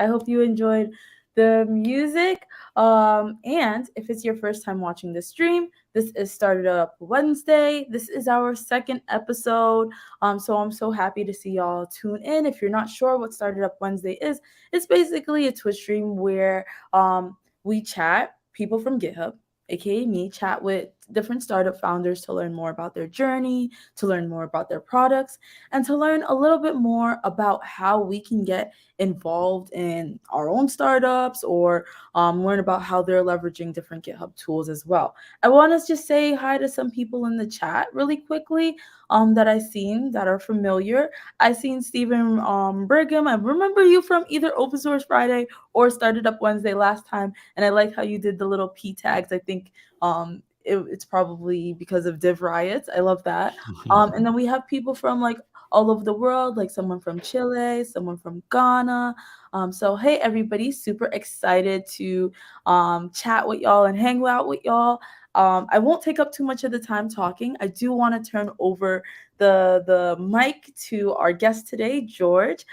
I hope you enjoyed the music. And if it's your first time watching the stream, this is Started Up Wednesday. This is our second episode. So I'm so happy to see y'all tune in. If you're not sure what Started Up Wednesday is, it's basically a Twitch stream where we chat people from GitHub, aka me, chat with different startup founders to learn more about their journey, to learn more about their products, and to learn a little bit more about how we can get involved in our own startups or learn about how they're leveraging different GitHub tools as well. I want to just say hi to some people in the chat really quickly that I've seen that are familiar. I seen Stephen Brigham. I remember you from either Open Source Friday or Started Up Wednesday last time, and I like how you did the little P tags. I think it's probably because of divRIOTS. I love that. And then we have people from like all over the world, like someone from Chile, someone from Ghana. So hey everybody, super excited to chat with y'all and hang out with y'all. I won't take up too much of the time talking. I do want to turn over the mic to our guest today, George.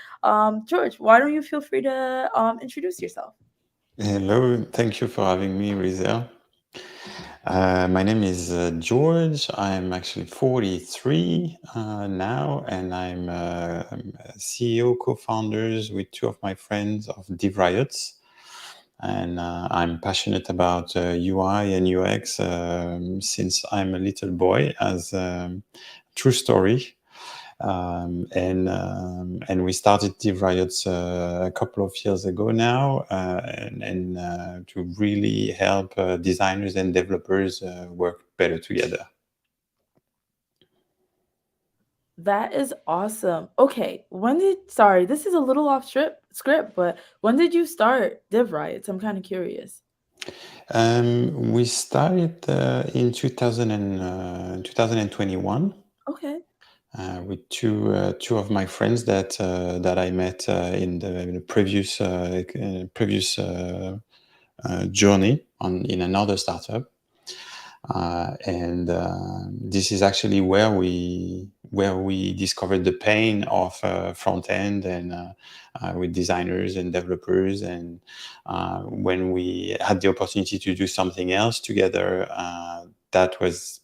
George, why don't you feel free to introduce yourself? Hello, thank you for having me, Rizel. My name is George. I'm actually 43 now, and I'm CEO, co-founders with two of my friends of divRIOTS. And I'm passionate about UI and UX since I'm a little boy, as true story. And we started divRIOTS a couple of years ago now, to really help designers and developers work better together. That is awesome. Okay, sorry, this is a little off script, but when did you start divRIOTS? I'm kind of curious. We started in 2021. Okay. With two of my friends that I met in the previous journey in another startup, and this is actually where we discovered the pain of front end and with designers and developers, and when we had the opportunity to do something else together, that was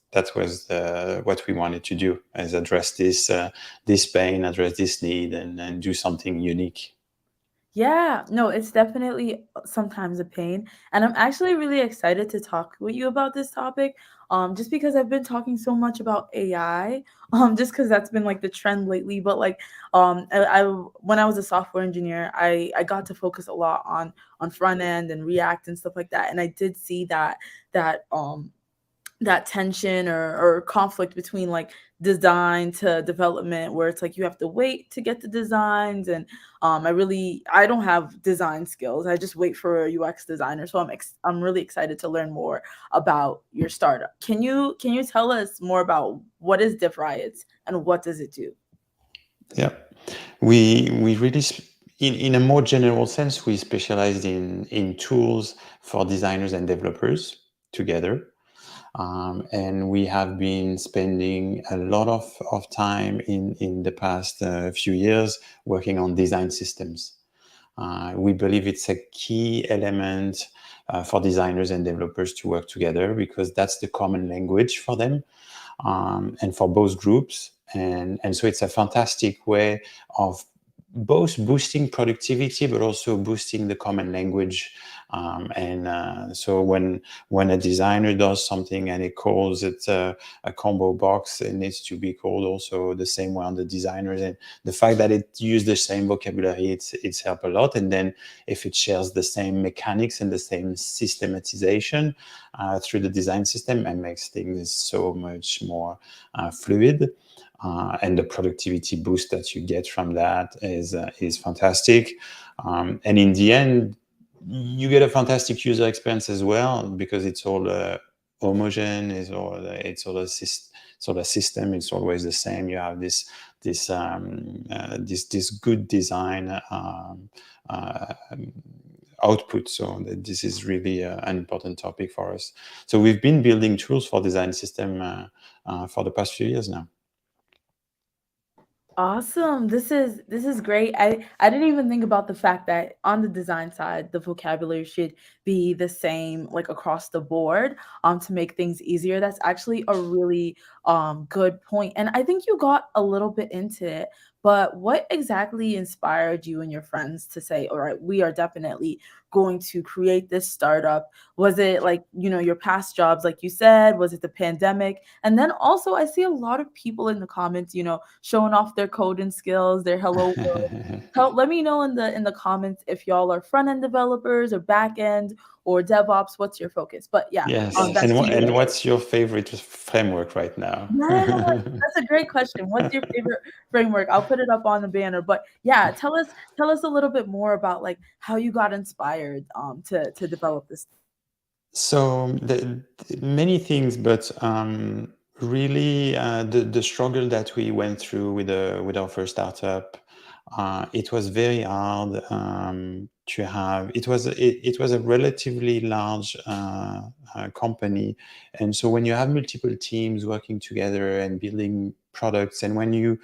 what we wanted to do, is address this pain, address this need, and do something unique. Yeah, no, it's definitely sometimes a pain. And I'm actually really excited to talk with you about this topic. Just because I've been talking so much about AI, just because that's been like the trend lately. But like, I when I was a software engineer, I got to focus a lot on front end and React and stuff like that. And I did see that that tension or conflict between like design to development, where it's like you have to wait to get the designs. And I don't have design skills. I just wait for a UX designer. So I'm really excited to learn more about your startup. Can you tell us more about what is divRIOTS and what does it do? Yeah, we really in a more general sense, we specialized in tools for designers and developers together. And we have been spending a lot of time in the past few years working on design systems. We believe it's a key element for designers and developers to work together, because that's the common language for them, and for both groups. And so it's a fantastic way of both boosting productivity, but also boosting the common language. So when a designer does something and it calls it a combo box, it needs to be called also the same way on the designers. And the fact that it uses the same vocabulary, it's helped a lot. And then if it shares the same mechanics and the same systematization through the design system, it makes things so much more fluid. And the productivity boost that you get from that is fantastic. And in the end, you get a fantastic user experience as well, because it's all homogeneous, it's all a system. It's always the same. You have this good design output. So this is really an important topic for us. So we've been building tools for design system for the past few years now. Awesome. This is great. I didn't even think about the fact that on the design side, the vocabulary should be the same like across the board to make things easier. That's actually a really good point. And I think you got a little bit into it, but what exactly inspired you and your friends to say, "All right, we are definitely going to create this startup"? Was it like, your past jobs like you said? Was it the pandemic? And then also, I see a lot of people in the comments, showing off their coding skills, their hello world. Let me know in the comments if y'all are front end developers or back end or DevOps. What's your focus? But yeah, Yes, back to you. and what's your favorite framework right now? Yes, that's a great question. What's your favorite framework? I'll put it up on the banner. But yeah, tell us a little bit more about like how you got inspired to develop this. So many things, but really the struggle that we went through with our first startup, it was very hard to have. It was a relatively large company, and so when you have multiple teams working together and building products, and when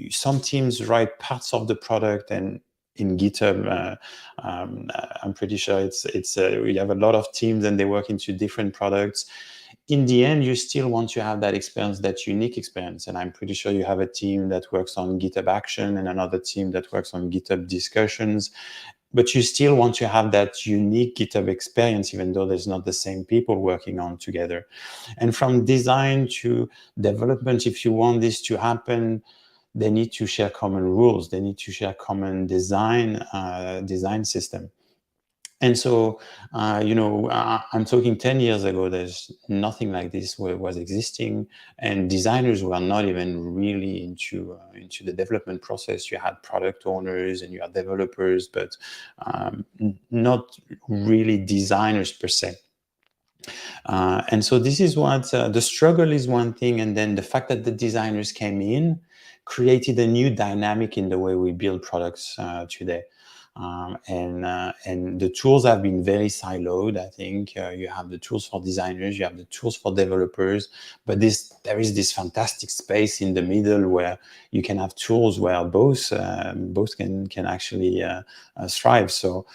some teams write parts of the product and in GitHub. I'm pretty sure we have a lot of teams and they work into different products. In the end, you still want to have that experience, that unique experience. And I'm pretty sure you have a team that works on GitHub Action and another team that works on GitHub discussions. But you still want to have that unique GitHub experience, even though there's not the same people working on together. And from design to development, if you want this to happen, they need to share common rules. They need to share common design system. And so, I'm talking 10 years ago, there's nothing like this was existing. And designers were not even really into the development process. You had product owners and you had developers, but not really designers per se. And so this is what the struggle is one thing. And then the fact that the designers came in created a new dynamic in the way we build products today. And the tools have been very siloed. I think you have the tools for designers, you have the tools for developers, but there is this fantastic space in the middle where you can have tools where both can actually thrive. So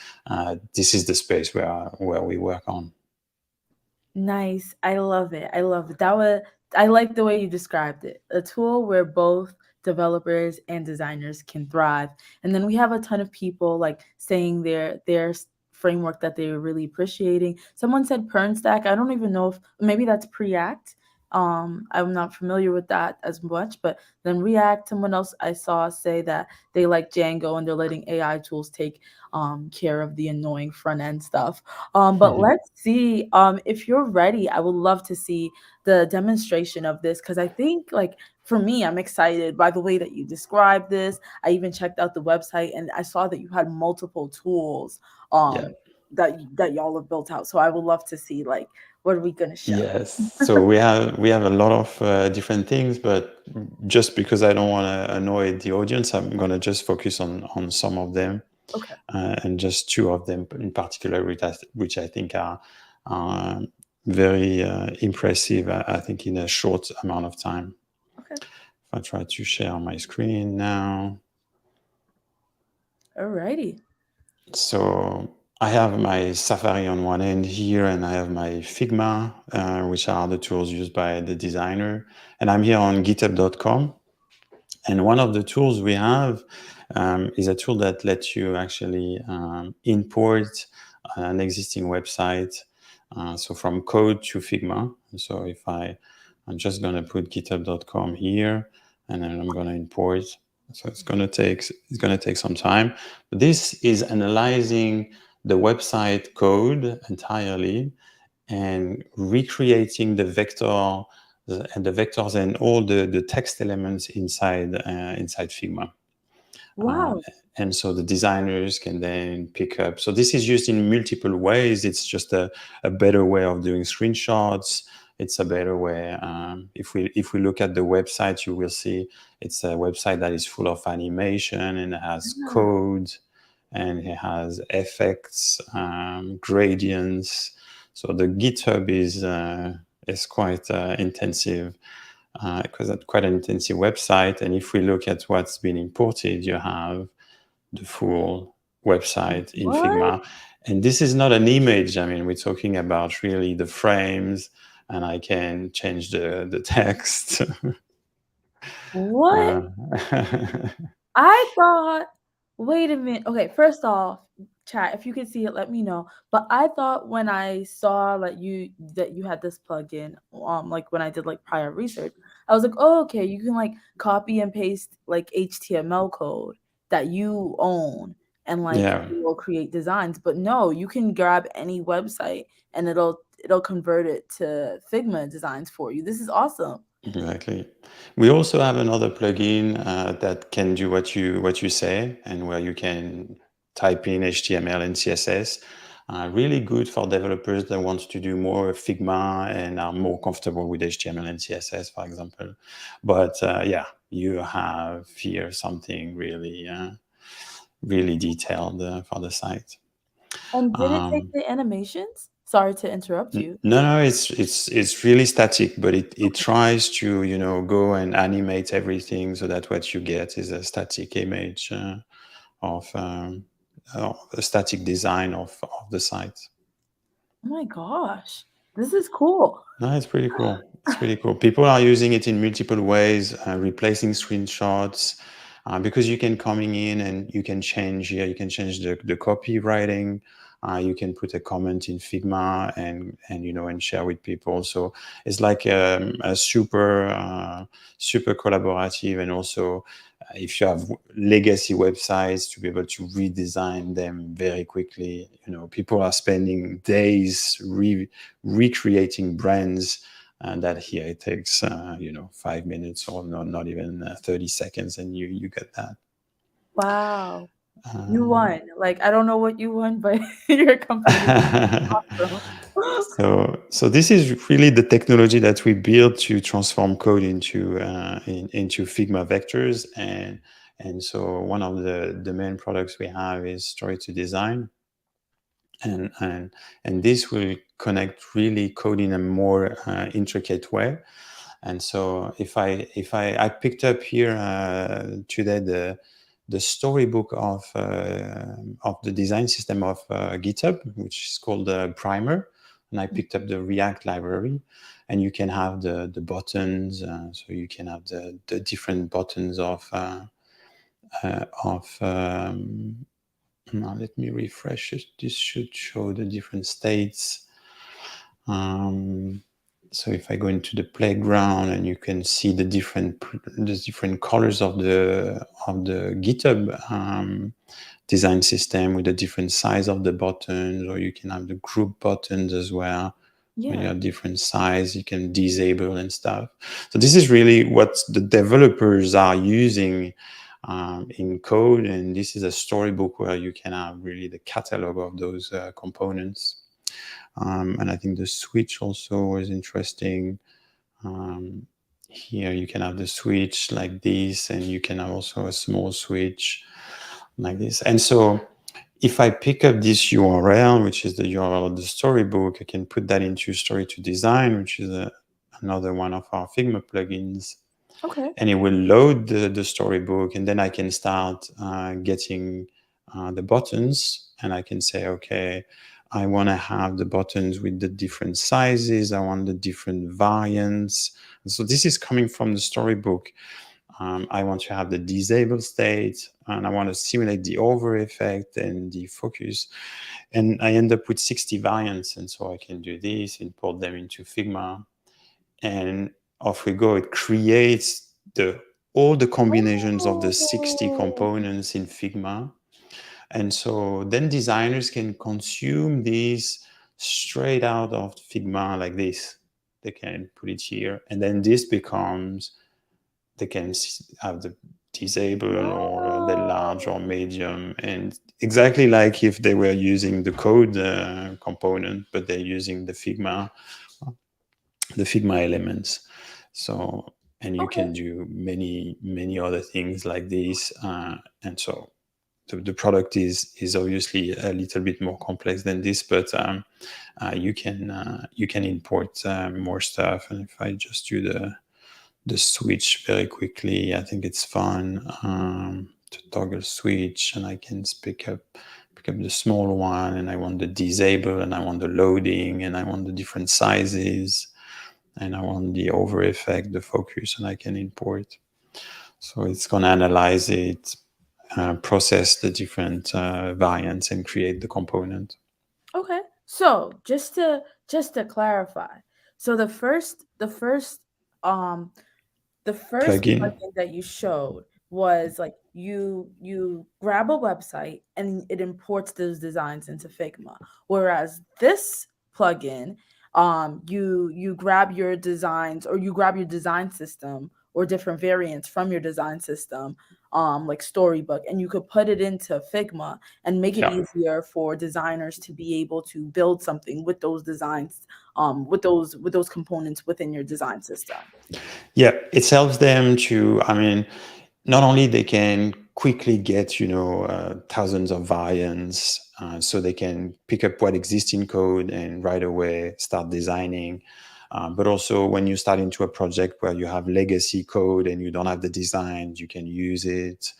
this is the space where we work on. Nice. I love it. I love it. I like the way you described it. A tool where both developers and designers can thrive. And then we have a ton of people like saying their framework that they're really appreciating. Someone said Pern Stack. I don't even know if maybe that's Preact. I'm not familiar with that as much, but then React, someone else I saw say that they like Django and they're letting AI tools take care of the annoying front end stuff. But let's see. If you're ready, I would love to see the demonstration of this because I think, like, for me, I'm excited by the way that you described this. I even checked out the website and I saw that you had multiple tools Yeah. that y'all have built out. So I would love to see, like, what are we gonna show? Yes. So we have a lot of different things, but just because I don't want to annoy the audience, I'm gonna just focus on some of them, Okay. and just two of them in particular, which I think are uh, very impressive. I think in a short amount of time. Okay. If I try to share my screen now. Alrighty. So I have my Safari on one end here, and I have my Figma, which are the tools used by the designer. And I'm here on github.com. And one of the tools we have is a tool that lets you actually import an existing website. So from code to Figma. So I'm just going to put github.com here, and then I'm going to import. So it's going to take some time. But this is analyzing the website code entirely and recreating the vectors and all the text elements inside Figma. Uh, Wow. and so the designers can then pick up. So this is used in multiple ways. It's just a better way of doing screenshots. It's a better way. If we look at the website, you will see it's a website that is full of animation and it has Yeah. code and it has effects, gradients. So the GitHub is quite intensive. because that's quite an intensive website. And if we look at what's been imported, you have the full website in What? Figma. And this is not an image. I mean, we're talking about really the frames, and I can change the text. What? uh, I thought, wait a minute. Okay, first off, chat, if you can see it, let me know. But I thought when I saw like you had this plugin, like when I did like prior research, I was like, oh, okay, you can like copy and paste like HTML code that you own and like yeah, it will create designs. But no, you can grab any website and it'll convert it to Figma designs for you. This is awesome. exactly. We also have another plugin that can do what you say, and where you can type in HTML and CSS. Really good for developers that want to do more Figma and are more comfortable with HTML and CSS, for example. But yeah, you have here something really detailed for the site. And did it take Um, the animations? Sorry to interrupt you. no, it's really static, but it Okay. tries to go and animate everything so that what you get is a static image of a static design of the site. Oh my gosh. This is cool. No, it's pretty cool. It's pretty cool. People are using it in multiple ways, replacing screenshots, because you can coming in and you can change here. You can change the copywriting. You can put a comment in Figma and share with people. So it's like a super collaborative, and also if you have legacy websites, to be able to redesign them very quickly. People are spending days recreating brands, and that here it takes 5 minutes, or not even 30 seconds, and you get that. Wow. You um, won. Like, I don't know what you won, but your company is awesome. so this is really the technology that we build to transform code into Figma vectors. And so one of the main products we have is Story to Design, and and and this will connect really code in a more intricate way. And so if I picked up here today the storybook of the design system of GitHub, which is called Primer, and I picked up the React library, and you can have the buttons, so you can have the different buttons of now let me refresh it. This should show the different states. Um, so if I go into the playground, and you can see the different colors of the GitHub design system, with the different size of the buttons, or you can have the group buttons as well. When you Yeah. have different size, you can disable and stuff. So this is really what the developers are using in code, and this is a storybook where you can have really the catalog of those components. And I think the switch also was interesting. Um, Here you can have the switch like this, and you can have also a small switch like this. And so if I pick up this URL, which is the URL of the storybook, I can put that into Story to Design, which is another one of our Figma plugins, Okay. and it will load the storybook, and then I can start getting the buttons, and I can say, okay, I want to have the buttons with the different sizes, I want the different variants. And so this is coming from the storybook. I want to have the disable state, and I want to simulate the over effect and the focus, and I end up with 60 variants. And so I can do this, import them into Figma, and off we go. It creates all the combinations of the 60 Oh, components in Figma. And so then designers can consume these straight out of Figma like this. They can put it here, and then this becomes, they can have the disable or the large or wow. medium, and exactly like if they were using the code component, but they're using the Figma elements. So, and you Okay. can do many other things like this. And so the product is obviously a little bit more complex than this, but you can import more stuff. And if I just do the switch very quickly. I think it's fun to toggle switch, and I can pick up the small one, and I want the disable, and I want the loading, and I want the different sizes, and I want the over effect, the focus, and I can import. So it's going to analyze it, process the different variants, and create the component. Okay. So just to clarify, so um the first Plugin. plugin that you showed was like you grab a website and it imports those designs into Figma. Whereas this plugin, you grab your designs or you grab your design system or different variants from your design system, like Storybook, and you could put it into Figma and make it Yeah. easier for designers to be able to build something with those designs, with those components within your design system. Yeah, it helps them to, I mean, not only they can quickly get, thousands of variants, so they can pick up what exists in code and right away start designing. But also when you start into a project where you have legacy code and you don't have the designs, you can use it.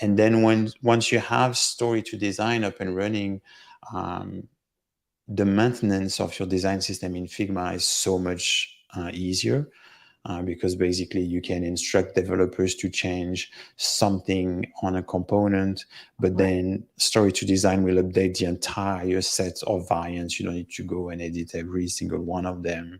And then once you have story to design up and running, um, the maintenance of your design system in Figma is so much easier, because basically you can instruct developers to change something on a component, but Right. then story to design will update the entire set of variants. You don't need to go and edit every single one of them.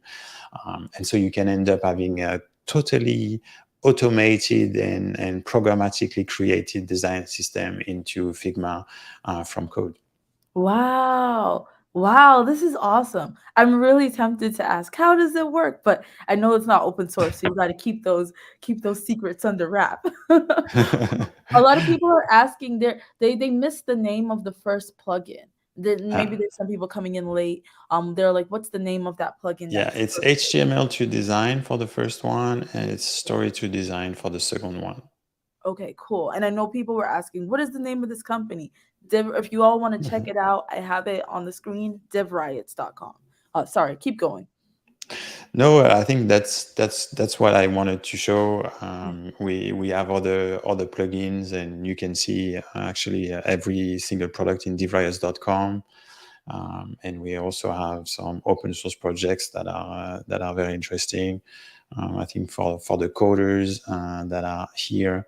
And so you can end up having a totally automated and programmatically created design system into Figma from code. Wow. Wow, this is awesome. I'm really tempted to ask, how does it work? But I know it's not open source, so you got to keep those secrets under wrap. A lot of people are asking they missed the name of the first plugin. Then maybe uh, there's some people coming in late. They're like, what's the name of that plugin that Yeah, you it's first showed? HTML to design for the first one, and it's story to design for the second one. Okay, cool. And I know people were asking, what is the name of this company? If you all want to check Mhm. it out, I have it on the screen, divriots.com. Sorry, keep going. No, I think that's what I wanted to show. We have other plugins, and you can see actually every single product in divRIOTS.com. And we also have some open source projects that are very interesting. I think for the coders that are here,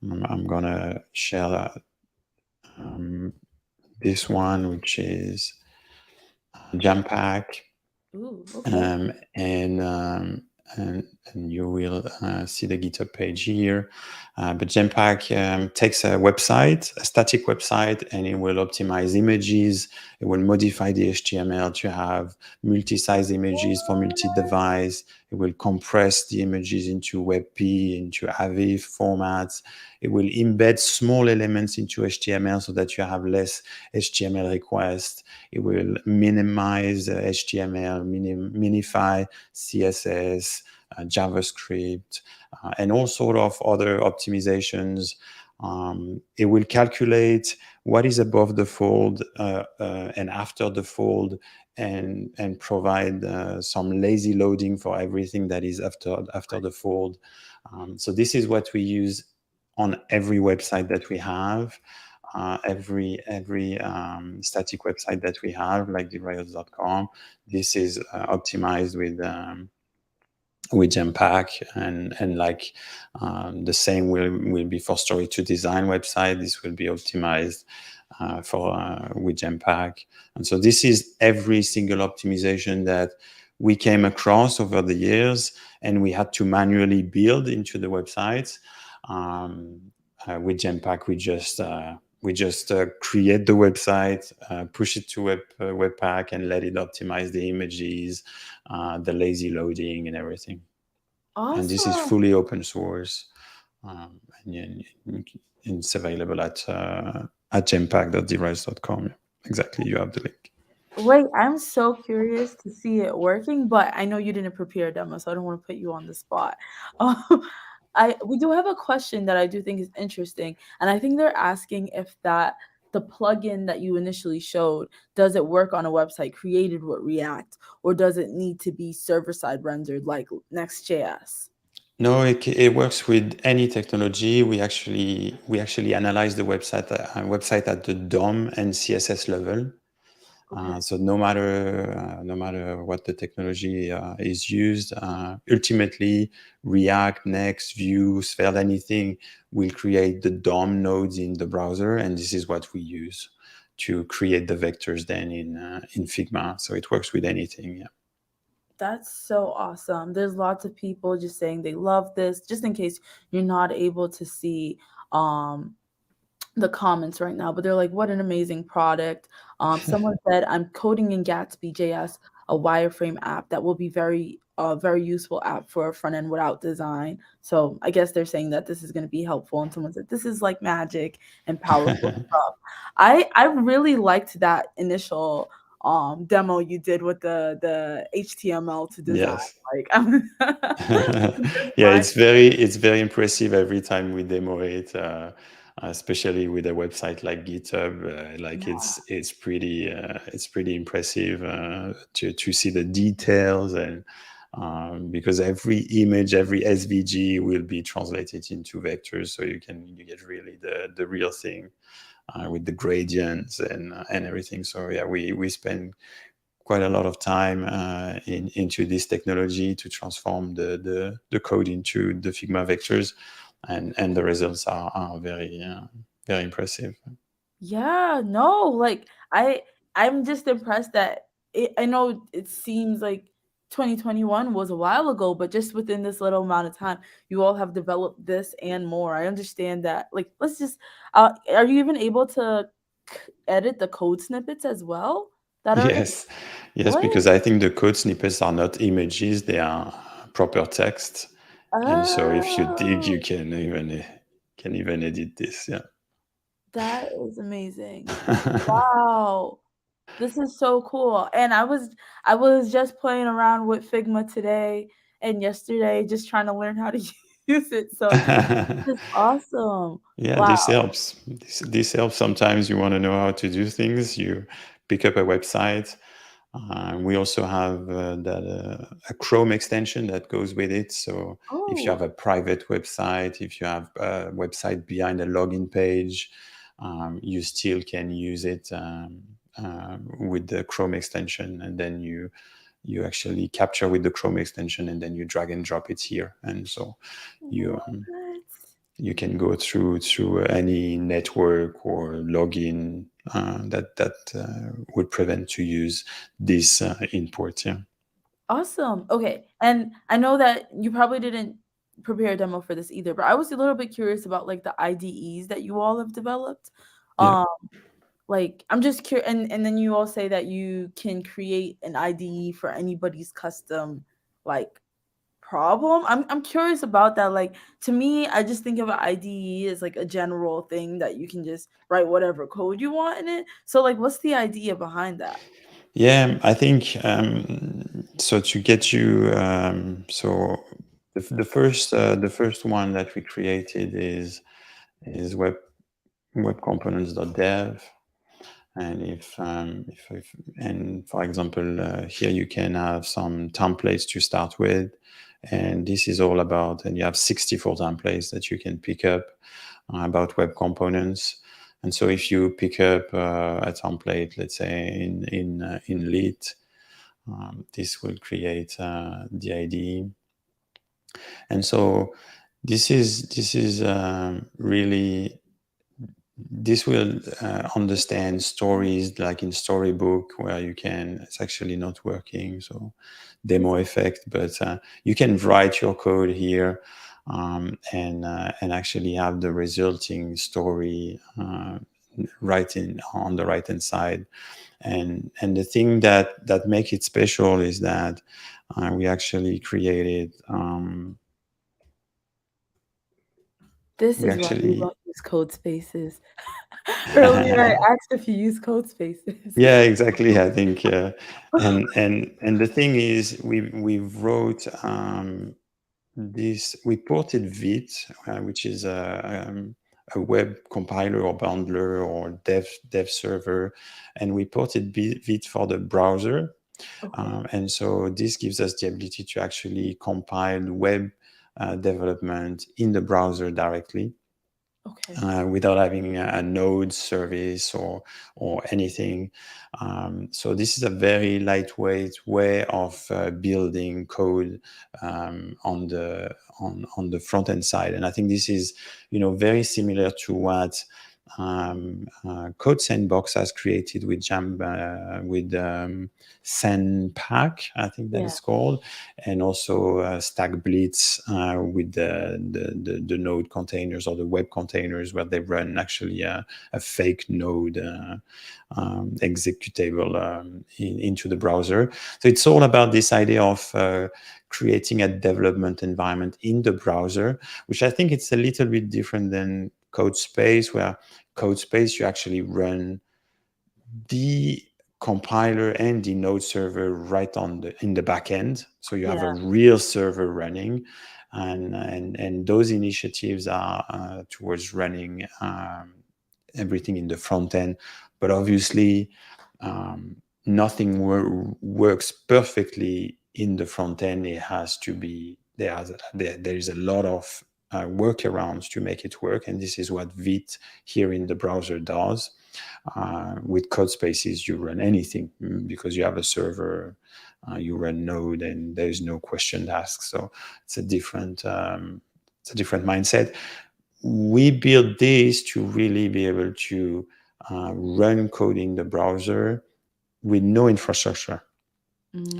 I'm gonna share um, this one, which is Jam Pack, Ooh, okay. um, and, um, and and you will see the GitHub page here. But Jetpack takes a website, a static website, and it will optimize images. It will modify the HTML to have multi-size images for multi-device. It will compress the images into WebP, into AVIF formats. It will embed small elements into HTML so that you have less HTML requests. It will minimize HTML, minify CSS, JavaScript, and all sort of other optimizations. It will calculate what is above the fold and after the fold, and provide some lazy loading for everything that is after the fold. So this is what we use on every website that we have. Every static website that we have, like divRIOTS.com, this is optimized with Jetpack, and like the same will be for story to design website. This will be optimized for with Jetpack, and so this is every single optimization that we came across over the years, and we had to manually build into the websites. Um, with Jetpack, we just create the website, push it to Webpack, and let it optimize the images, the lazy loading, and everything. And this is Awesome. fully open source, and it's available at gempack.device.com. Exactly, you have the link. Wait, I'm so curious to see it working, but I know you didn't prepare a demo, so I don't want to put you on the spot. Um, we do have a question that I do think is interesting, and I think they're asking if that the plugin that you initially showed, does it work on a website created with React, or does it need to be server side rendered like Next.js? No, it works with any technology. We actually analyze the website at the DOM and CSS level. Okay. So no matter what the technology is used, ultimately React, Next, Vue, Svelte, anything will create the DOM nodes in the browser, and this is what we use to create the vectors then in Figma. So it works with anything. Yeah. That's so awesome. There's lots of people just saying they love this. Just in case you're not able to see um the comments right now, but they're like, what an amazing product. Someone said, I'm coding in Gatsby JS, a wireframe app that will be very useful app for a front end without design. So I guess they're saying that this is going to be helpful. And someone said, this is like magic and powerful stuff. I really liked that initial demo you did with the HTML to design. Yes. Like, Yeah, it's very impressive every time we demo it, especially with a website like GitHub. Like yeah. it's pretty impressive to see the details, and because every image, every SVG will be translated into vectors, so you get really the real thing with the gradients and everything. So yeah, we spend quite a lot of time into this technology to transform the code into the Figma vectors, and the results are very impressive. Yeah, no, like I'm just impressed that I know it seems like 2021 was a while ago, but just within this little amount of time, you all have developed this and more. I understand that. Like, let's just are you even able to edit the code snippets as well that are in Yes, yes, what? because I think the code snippets are not images; they are proper text, and so if you dig, you Oh, can even edit this. Yeah. that is amazing. Wow. This is so cool. And I was just playing around with Figma today and yesterday just trying to learn how to use it. So this is awesome. Yeah, Wow. this helps. This helps. Sometimes you want to know how to do things. You pick up a website. We also have a Chrome extension that goes with it. So if you have Oh, a private website, if you have a website behind a login page, you still can use it with the Chrome extension, and then you actually capture with the Chrome extension, and then you drag and drop it here, and so you what? you can go through any network or login that would prevent to use this import. Yeah. Awesome. Okay. And I know that you probably didn't prepare a demo for this either, but I was a little bit curious about like the IDEs that you all have developed. Yeah. Um like I'm just curious, and then you all say that you can create an IDE for anybody's custom like problem. I'm curious about that. Like to me, I just think of an IDE as like a general thing that you can just write whatever code you want in it. So like what's the idea behind that? Yeah, I think so. To get you, so the first one that we created is web components.dev. And and for example, here you can have some templates to start with, and this is all about, and you have 64 templates that you can pick up about web components. And so if you pick up a template, let's say in Lit, this will create the IDE. And so this is really, this will understand stories like in Storybook, where it's actually not working, so demo effect, but you can write your code here, and actually have the resulting story right on the right hand side. And the thing that make it special is that we actually created This we is why you actually don't use code spaces. Earlier I asked if you use code spaces. Yeah, exactly. I think, and the thing is, we wrote this. We ported Vite, which is a a web compiler or bundler or dev server, and we ported Vite for the browser. Okay. And so this gives us the ability to actually compile web development in the browser directly, Okay. without having a node service or anything. So this is a very lightweight way of building code on the front end side, and I think this is very similar to what Code Sandbox has created with SandPack, I think that Yeah. is called, and also Stack Blitz with the node containers or the web containers, where they run actually a fake node executable into the browser. So it's all about this idea of creating a development environment in the browser, which I think it's a little bit different than CodeSpace, where CodeSpace you actually run the compiler and the node server right in the back end, so you have a Yeah. real server running, and those initiatives are towards running everything in the front end. But obviously, nothing works perfectly in the front end. It has to be there is a lot of workarounds to make it work, and this is what Vite here in the browser does. With code spaces, you run anything because you have a server, you run Node, and there is no question asked. So it's a different mindset. We built this to really be able to run code in the browser with no infrastructure.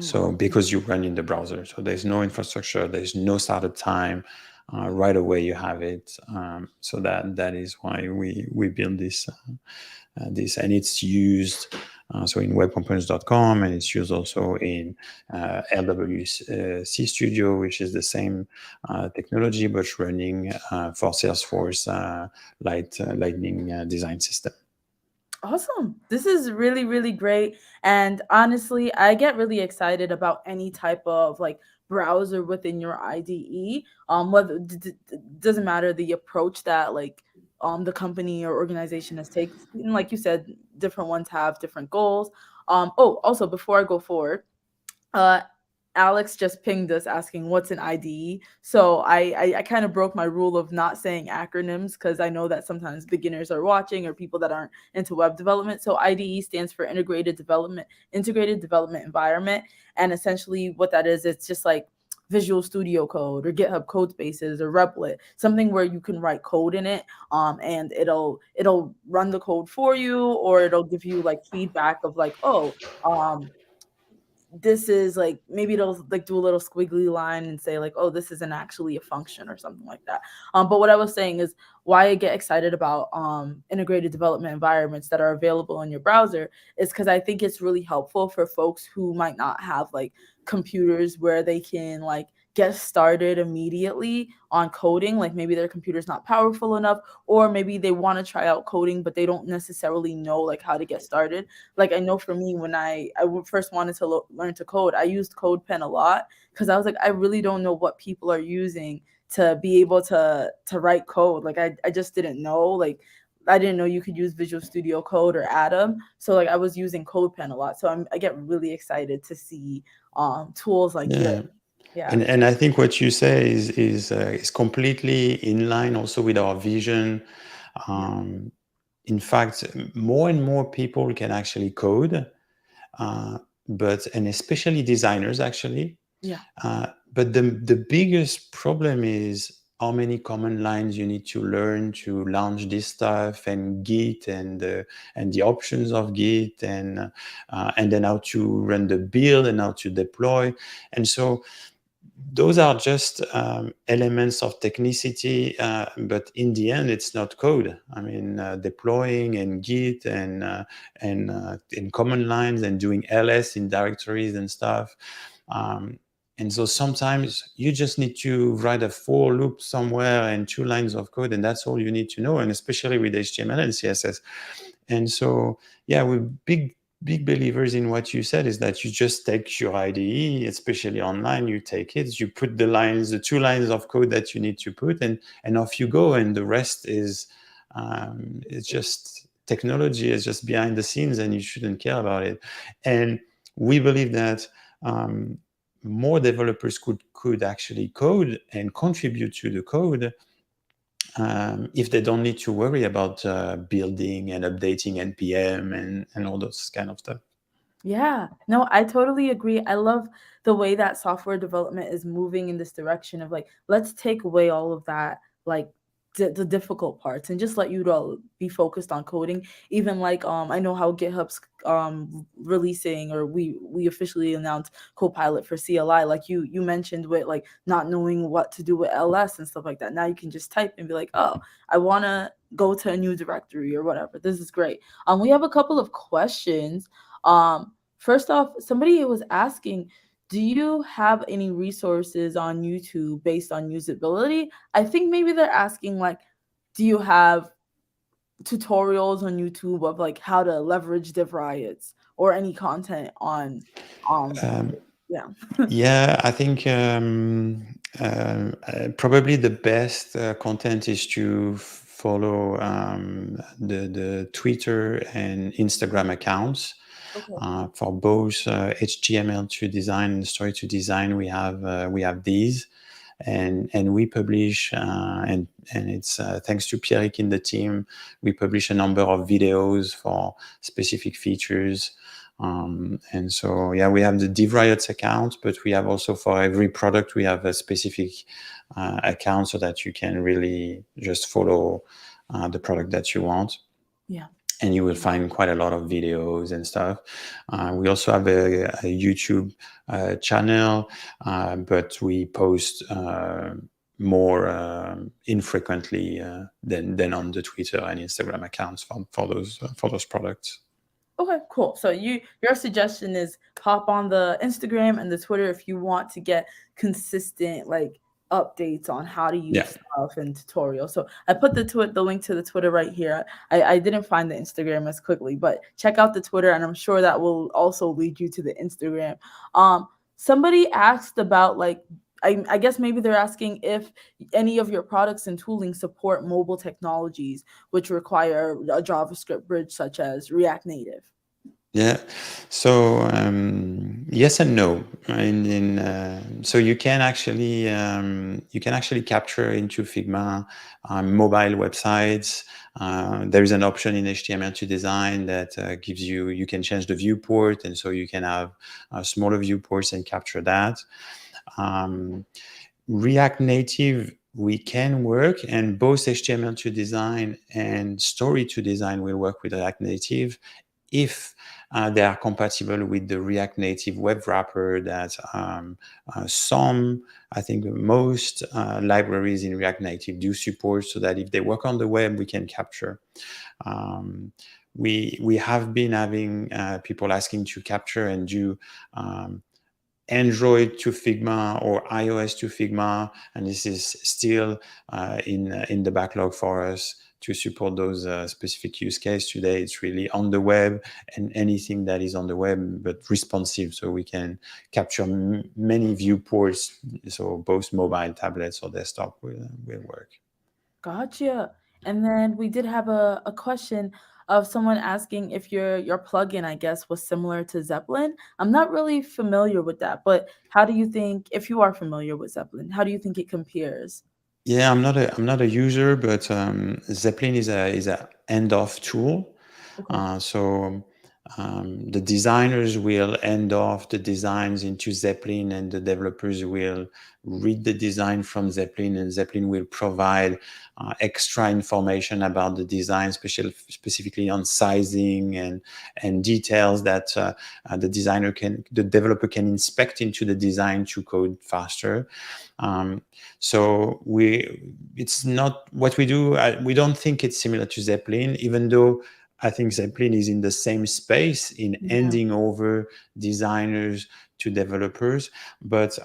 So Okay. because you run in the browser, so there's no infrastructure, there's no startup time. Right away you have it. So that is why we build this, and it's used so in webcomponents.com, and it's used also in LWC Studio, which is the same technology but running for Salesforce Lightning design system. Awesome. This is really, really great. And honestly, I get really excited about any type of like browser within your IDE. Whether doesn't matter the approach that like the company or organization has taken. And like you said, different ones have different goals. Oh, also before I go forward, uh Alex just pinged us asking what's an IDE. So I kind of broke my rule of not saying acronyms because I know that sometimes beginners are watching or people that aren't into web development. So IDE stands for integrated development environment. And essentially what that is, it's just like Visual Studio Code or GitHub Code Spaces or Replit, something where you can write code in it, and it'll run the code for you, or it'll give you like feedback of like, oh, this is like, maybe it'll like do a little squiggly line and say like, oh, this isn't actually a function or something like that. But what I was saying is why I get excited about integrated development environments that are available in your browser is because I think it's really helpful for folks who might not have like computers where they can like get started immediately on coding. Like maybe their computer's not powerful enough, or maybe they want to try out coding but they don't necessarily know like how to get started. Like I know for me, when first wanted to learn to code, I used CodePen a lot because I was like, I really don't know what people are using to be able to write code. Like I just didn't know. Like I didn't know you could use Visual Studio Code or Atom. So like I was using CodePen a lot. So I get really excited to see tools like this. Yeah. Yeah. And I think what you say is completely in line also with our vision. Yeah. Um, in fact, more and more people can actually code, and especially designers actually. Yeah. But the biggest problem is how many command lines you need to learn to launch this stuff, and Git, and the options of Git, and then how to run the build and how to deploy. And so those are just elements of technicity, but in the end, it's not code. I mean, deploying and Git and in command lines and doing ls in directories and stuff. Um, and so sometimes you just need to write a for loop somewhere and 2 lines of code, and that's all you need to know. And especially with HTML and CSS. And so, yeah, we're big believers in what you said, is that you just take your IDE, especially online, you take it, you put the 2 lines of code that you need to put, and off you go, and the rest is It's just technology is just behind the scenes, and you shouldn't care about it. And we believe that more developers could actually code and contribute to the code if they don't need to worry about building and updating npm and all those kind of stuff. Yeah, no, I totally agree. I love the way that software development is moving in this direction of like, let's take away all of that, like the difficult parts, and just let you to be focused on coding. Even like, I know how GitHub's releasing, or we officially announced Copilot for CLI, like you mentioned, with like not knowing what to do with LS and stuff like that. Now you can just type and be like, oh, I want to go to a new directory or whatever. This is great. We have a couple of questions. First off, somebody was asking, do you have any resources on YouTube based on usability? I think maybe they're asking like, do you have tutorials on YouTube of like how to leverage divRIOTS or any content on Um, yeah. yeah, I think probably the best content is to follow the Twitter and Instagram accounts. Okay. For both HTML2 design and story to design, we have these, and we publish and it's thanks to Pierrick in the team, we publish a number of videos for specific features. And so, yeah, we have the divRIOTS account, but we have also for every product, we have a specific account so that you can really just follow the product that you want. Yeah. And you will find quite a lot of videos and stuff. We also have a YouTube channel, but we post more infrequently than on the Twitter and Instagram accounts for those products. Okay, cool. So your suggestion is hop on the Instagram and the Twitter if you want to get consistent like updates on how to use Yeah. stuff and tutorials. So I put the link to the Twitter right here. I didn't find the Instagram as quickly, but check out the Twitter, and I'm sure that will also lead you to the Instagram. Somebody asked about like, I guess maybe they're asking if any of your products and tooling support mobile technologies which require a JavaScript bridge such as React Native. Yeah. So yes and no. So you can actually capture into Figma mobile websites. There is an option in HTML2 design that gives you can change the viewport, and so you can have smaller viewports and capture that. React Native, we can work, and both HTML2 design and story to design will work with React Native if they are compatible with the React Native web wrapper that I think most libraries in React Native do support, so that if they work on the web, we can capture. We have been having people asking to capture and do Android to Figma or iOS to Figma, and this is still in the backlog for us to support those specific use cases. Today, it's really on the web and anything that is on the web, but responsive, so we can capture many viewports, so both mobile, tablets, or desktop will work. Gotcha. And then we did have a question of someone asking if your plugin, I guess, was similar to Zeppelin. I'm not really familiar with that, but how do you think, if you are familiar with Zeppelin, how do you think it compares? Yeah, I'm not a user, but Zeppelin is a end-off tool. Okay. So the designers will end off the designs into Zeppelin, and the developers will read the design from Zeppelin, and Zeppelin will provide extra information about the design, specifically on sizing and details that the developer can inspect into the design to code faster. So it's not what we do. We don't think it's similar to Zeppelin, even though I think Zeppelin is in the same space in Yeah. handing over designers to developers, but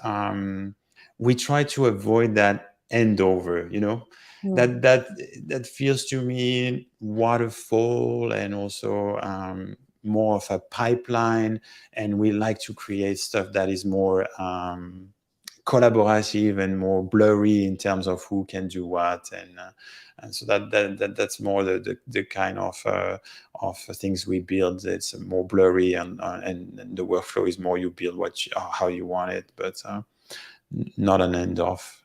we try to avoid that handover. Yeah. That feels to me waterfall, and also more of a pipeline. And we like to create stuff that is more collaborative and more blurry in terms of who can do what, and so that's more the kind of things we build. It's more blurry, and the workflow is more you build how you want it, but not an end off.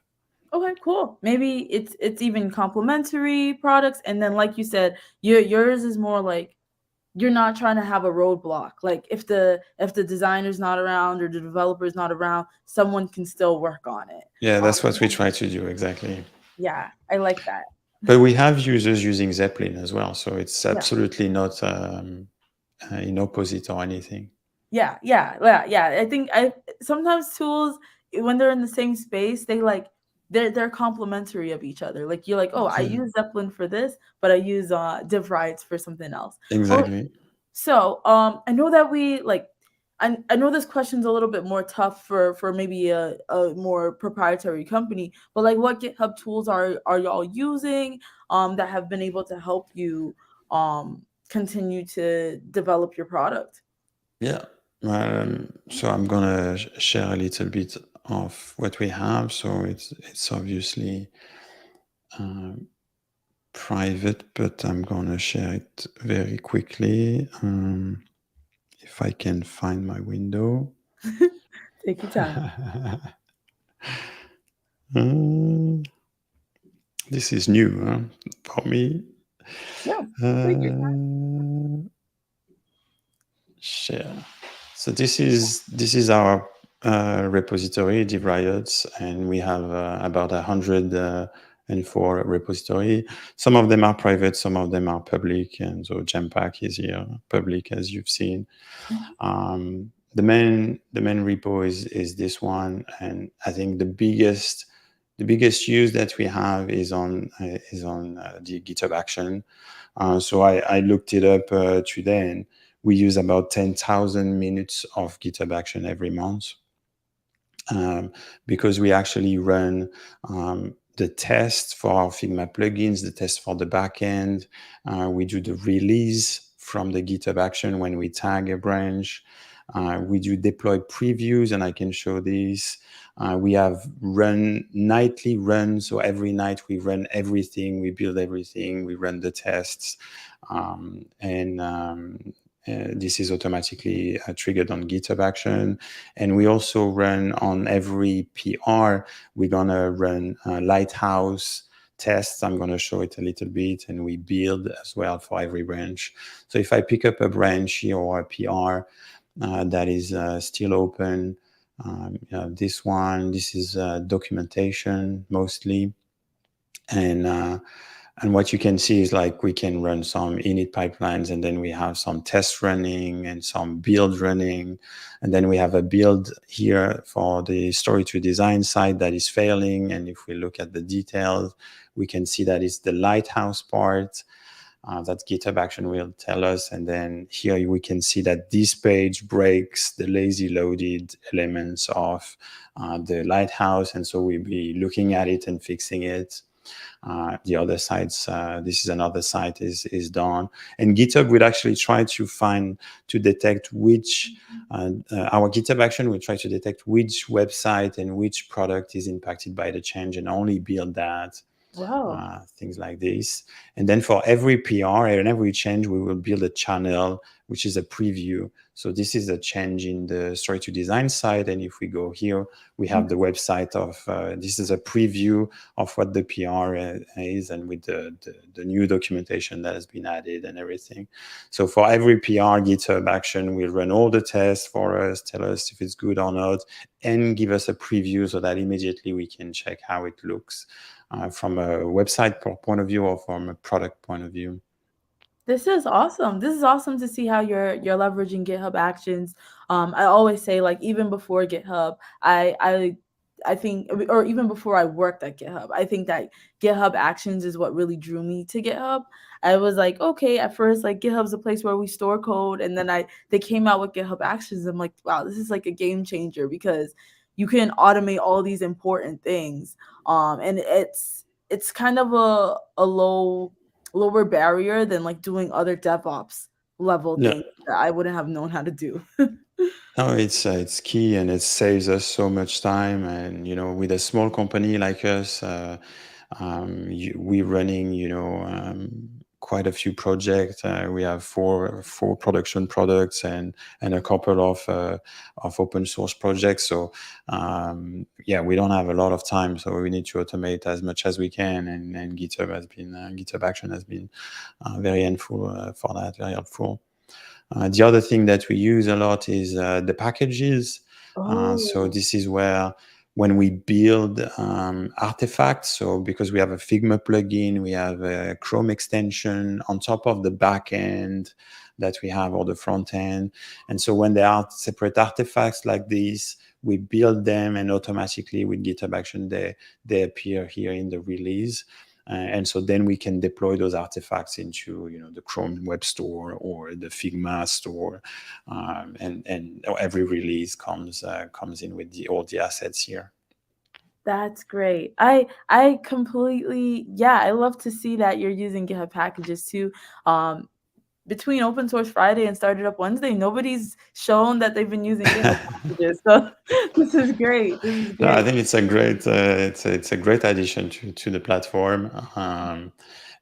Okay, cool. Maybe it's even complementary products, and then like you said, yours is more like you're not trying to have a roadblock. Like if the designer's not around or the developer's not around, someone can still work on it. Yeah, Um, that's what we try to do exactly. yeah, I like that. But we have users using Zeppelin as well, so it's Yeah. absolutely not in opposite or anything. Yeah. I think I sometimes tools when they're in the same space, they're complementary of each other. Like you're like, oh, I Yeah, use Zeppelin for this, but I use divRIOTS for something else. Well, exactly. so I know that I know this question's a little bit more tough for maybe a more proprietary company, but like what GitHub tools are y'all using that have been able to help you continue to develop your product? Yeah. So I'm gonna share a little bit of what we have. So it's obviously um, private, but I'm gonna share it very quickly. If I can find my window. Take your time. Uh, this is new, huh, for me. Yeah, take your time. Uh, Share. So this is our repository, divRIOTS, and we have about 104 repository. Some of them are private, some of them are public, and so Gempack is here, public, as you've seen. Mhm. The main repo is this one, and I think the biggest use that we have is on the GitHub Action. So I looked it up today, and we use about 10,000 minutes of GitHub Action every month, um, because we actually run the tests for our Figma plugins, the test for the backend. We do the release from the GitHub Action when we tag a branch. We do deploy previews, and I can show this. We have nightly runs, so every night we run everything, we build everything, we run the tests, and this is automatically triggered on GitHub Action. And we also run on every PR, we're gonna run Lighthouse tests. I'm gonna show it a little bit, and we build as well for every branch. So if I pick up a branch here or a PR that is still open, this is documentation mostly, and what you can see is like we can run some init pipelines, and then we have some tests running and some build running, and then we have a build here for the story to design side that is failing. And if we look at the details, we can see that it's the Lighthouse part that GitHub Action will tell us. And then here we can see that this page breaks the lazy loaded elements of the Lighthouse, and so we'll be looking at it and fixing it. The other sites, this is another site is done, and GitHub will actually try to detect which our GitHub Action will try to detect which website and which product is impacted by the change, and only build that. Wow. Things like this. And then for every PR and every change, we will build a channel, which is a preview. So this is a change in the story to design side. And if we go here, we have the website of, this is a preview of what the PR is, and with the new documentation that has been added and everything. So for every PR, GitHub Action will run all the tests for us, tell us if it's good or not, and give us a preview so that immediately we can check how it looks from a website point of view or from a product point of view. This is awesome. This is awesome to see how you're leveraging GitHub Actions. I always say like even before GitHub, I think, or even before I worked at GitHub, I think that GitHub Actions is what really drew me to GitHub. I was like, okay, at first like GitHub's a place where we store code, and then they came out with GitHub Actions. I'm like, wow, this is like a game changer because you can automate all these important things. And it's kind of a lower barrier than like doing other DevOps level Yeah, things that I wouldn't have known how to do. No, it's key, and it saves us so much time. And with a small company like us, we're running quite a few projects. We have four production products and a couple of open source projects. So yeah, we don't have a lot of time, so we need to automate as much as we can. And GitHub Action has been very helpful for that. Very helpful. The other thing that we use a lot is the packages. So Oh, this is where when we build artifacts, so because we have a Figma plugin, we have a Chrome extension on top of the back end that we have, or the front end. And so when there are separate artifacts like this, we build them, and automatically with GitHub Action, they appear here in the release. And so then we can deploy those artifacts into the Chrome Web Store or the Figma store, and every release comes in with all the assets here. that's great. I completely, yeah, I love to see that you're using GitHub packages too. Um, Between Open Source Friday and Started Up Wednesday, nobody's shown that they've been using GitHub packages. So this is great. This is No, I great. think it's a great it's a great addition to the platform,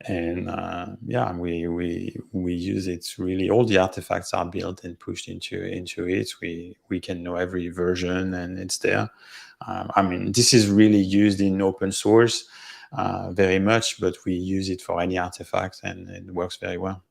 and yeah, we use it. Really, all the artifacts are built and pushed into it. We can know every version, and it's there. I mean, this is really used in open source very much, but we use it for any artifact, and it works very well.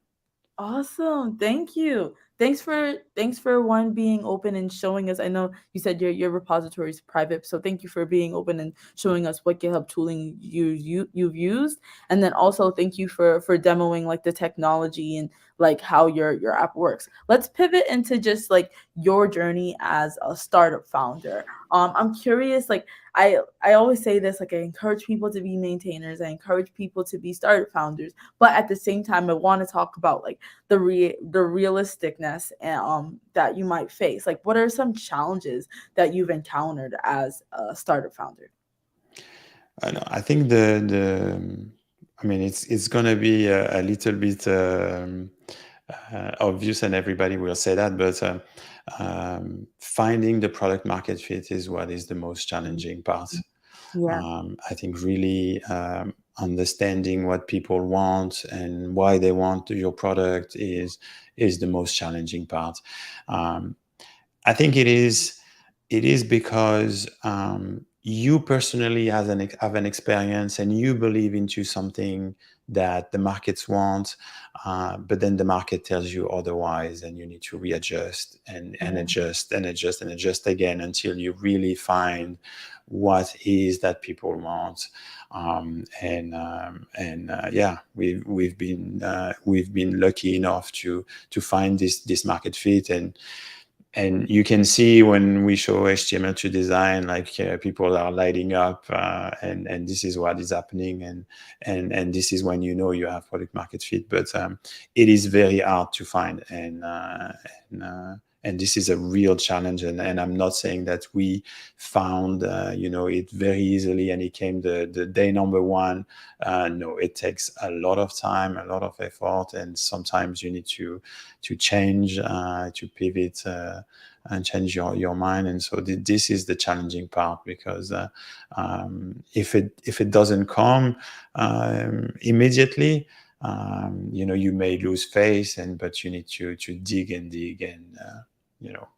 Awesome. Thank you. Thanks for one being open and showing us. I know you said your repository is private, so thank you for being open and showing us what GitHub tooling you've used. And then also thank you for demoing like the technology and like how your app works. Let's pivot into just like your journey as a startup founder. I'm curious, like I always say this, like I encourage people to be maintainers, I encourage people to be startup founders, but at the same time I want to talk about like the realisticness that you might face. Like what are some challenges that you've encountered as a startup founder? I know. I think I mean, it's gonna be a little bit obvious, and everybody will say that, but finding the product market fit is what is the most challenging part. Yeah. I think really understanding what people want and why they want your product is the most challenging part. Um, I think it is because you personally have an experience, and you believe into something that the markets want, but then the market tells you otherwise, and you need to readjust and Yeah. adjust and adjust and adjust again until you really find what is that people want. And yeah, we've been lucky enough to find this market fit. And you can see when we show HTML to design, like people are lighting up, and this is what is happening, and this is when you have product market fit. But it is very hard to find, and this is a real challenge. And I'm not saying that we found it very easily and it came the day number one. No, it takes a lot of time, a lot of effort, and sometimes you need to change, to pivot, and change your mind. And so this is the challenging part, because if it doesn't come immediately, you may lose face, but you need to dig and dig, and you know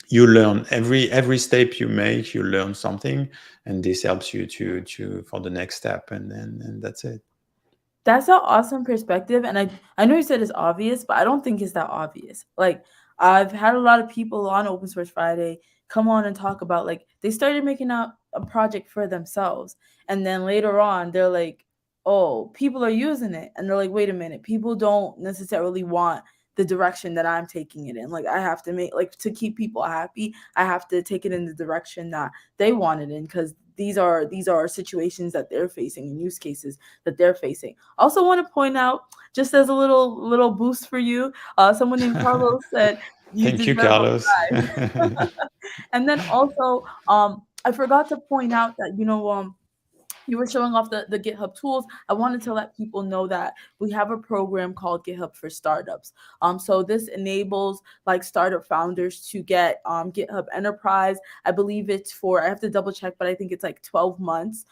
you learn every step you make, you learn something, and this helps you to for the next step, and that's it. That's an awesome perspective, and I know you said it's obvious, but I don't think it's that obvious. Like I've had a lot of people on Open Source Friday come on and talk about like they started making out a project for themselves, and then later on they're like, "Oh, people are using it," and they're like, "Wait a minute, people don't necessarily want the direction that I'm taking it in. Like I have to make like to keep people happy, I have to take it in the direction that they want it in because these are situations that they're facing and use cases that they're facing." Also want to point out, just as a little boost for you, someone named Carlos said you Thank you, deserve Carlos. a prize. And then also, I forgot to point out that you were showing off the GitHub tools. I wanted to let people know that we have a program called GitHub for Startups. So this enables like startup founders to get GitHub Enterprise. I believe it's for, I have to double check, but I think it's like 12 months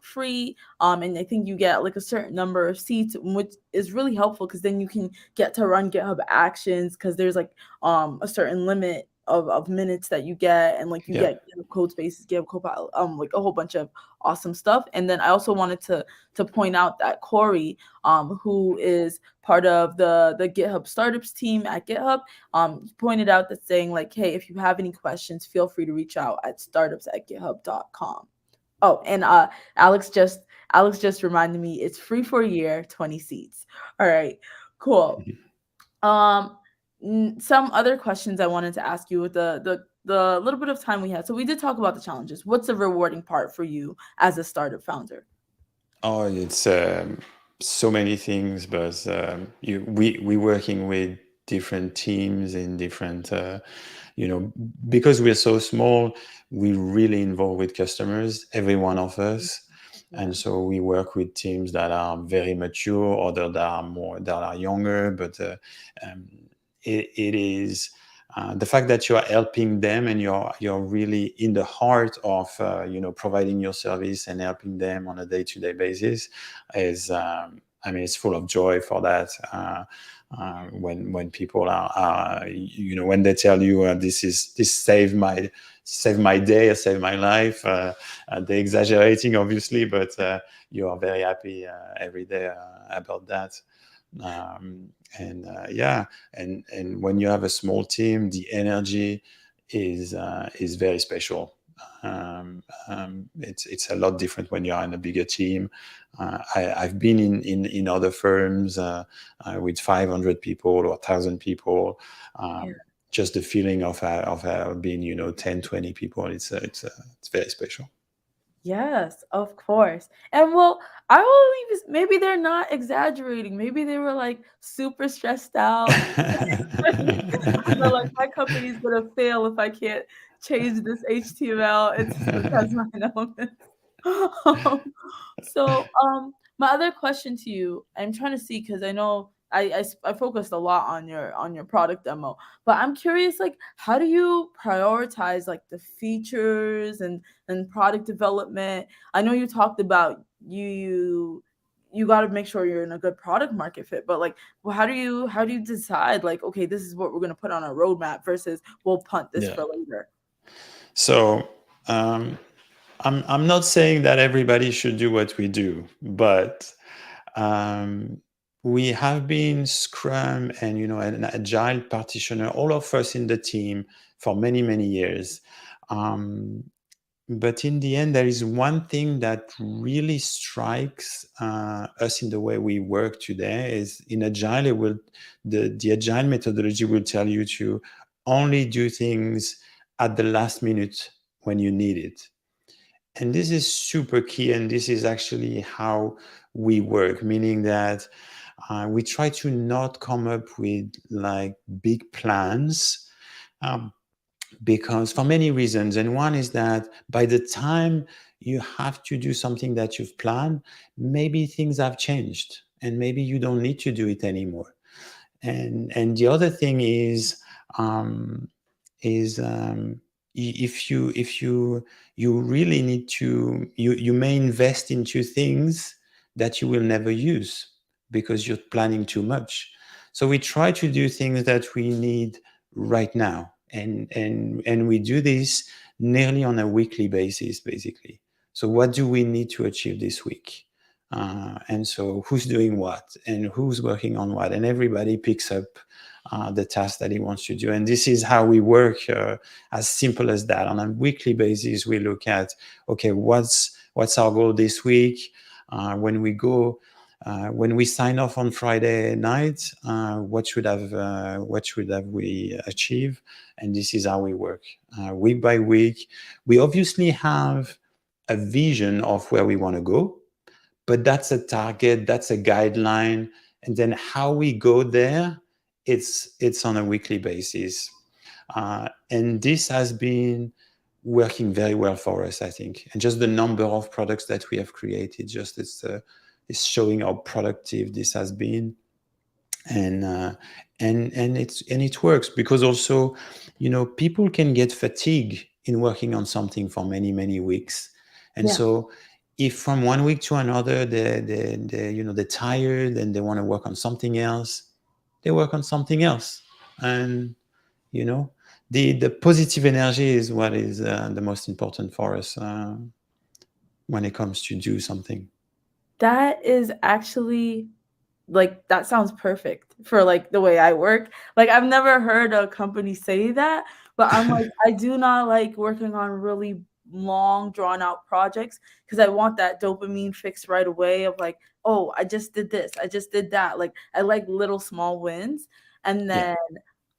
free. And I think you get like a certain number of seats, which is really helpful because then you can get to run GitHub Actions because there's like a certain limit of minutes that you get, and like you Yeah. get GitHub code spaces, GitHub Copilot, like a whole bunch of awesome stuff. And then I also wanted to point out that Corey, who is part of the GitHub startups team at GitHub, pointed out that saying like, hey, if you have any questions, feel free to reach out at startups@github.com. Oh, and Alex just reminded me it's free for a year, 20 seats. All right, cool. Um, some other questions I wanted to ask you with the little bit of time we had. So we did talk about the challenges. What's the rewarding part for you as a startup founder? Oh, it's so many things, but we working with different teams in different, because we're so small, we really involved with customers, every one of us. Yeah. And so we work with teams that are very mature, or that are younger, but um, it is the fact that you are helping them, and you're really in the heart of providing your service and helping them on a day-to-day basis is it's full of joy for that. When people are when they tell you this saved my day or saved my life, they're exaggerating obviously, but you are very happy every day about that. And when you have a small team, the energy is very special. It's a lot different when you are in a bigger team. I've been in other firms with 500 people or 1,000 people. Yeah. Just the feeling of being 10, 20 people. It's very special. Yes, of course. And well, I will even, maybe they're not exaggerating. Maybe they were like super stressed out. They're like, my company's gonna fail if I can't change this HTML into CSS line elements. My other question to you, I'm trying to see because I know I focused a lot on your product demo, but I'm curious, like, how do you prioritize like the features and product development? I know you talked about you got to make sure you're in a good product market fit, but like, well, how do you decide like, okay, this is what we're gonna put on our roadmap versus we'll punt this Yeah. for later? So I'm not saying that everybody should do what we do, but um, we have been Scrum and an agile practitioner, all of us in the team for many years. But in the end, there is one thing that really strikes us in the way we work today is in agile. The agile methodology will tell you to only do things at the last minute when you need it. And this is super key. And this is actually how we work, meaning that we try to not come up with like big plans, because for many reasons. And one is that by the time you have to do something that you've planned, maybe things have changed and maybe you don't need to do it anymore. And the other thing um, is if you really need to, you may invest into things that you will never use because you're planning too much. So we try to do things that we need right now, and we do this nearly on a weekly basis, basically. So what do we need to achieve this week? And so who's doing what and who's working on what, and everybody picks up the task that he wants to do. And this is how we work, as simple as that. On a weekly basis, we look at, okay, what's our goal this week? When we sign off on Friday night, what should have we achieve? And this is how we work, week by week. We obviously have a vision of where we want to go, but that's a target, that's a guideline, and then how we go there, it's on a weekly basis. And this has been working very well for us, I think. And just the number of products that we have created, just it's showing how productive this has been. And it works because also, people can get fatigue in working on something for many weeks. And Yeah. so if from one week to another they're tired and they want to work on something else, they work on something else. And you know the positive energy is what is the most important for us when it comes to do something. That is actually like that sounds perfect for like the way I work. Like I've never heard a company say that, but I'm like I do not like working on really long drawn out projects because I want that dopamine fix right away of like, oh, I just did this, I just did that. Like I like little small wins. And Yeah, then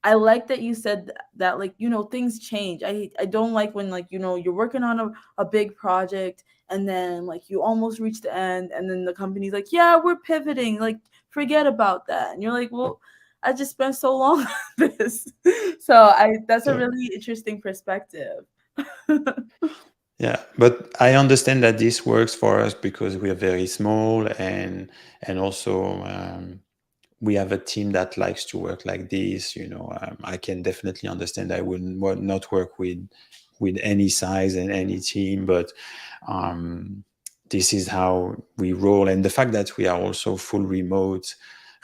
I like that you said that like, things change. I don't like when like, you're working on a big project and then like you almost reach the end and then the company's like, yeah, we're pivoting. Like forget about that. And you're like, well, I just spent so long on this. So that's a so really interesting perspective. yeah, but I understand that this works for us because we are very small, and also we have a team that likes to work like this. I can definitely understand I would not work with any size and any team, but um, this is how we roll. And the fact that we are also full remote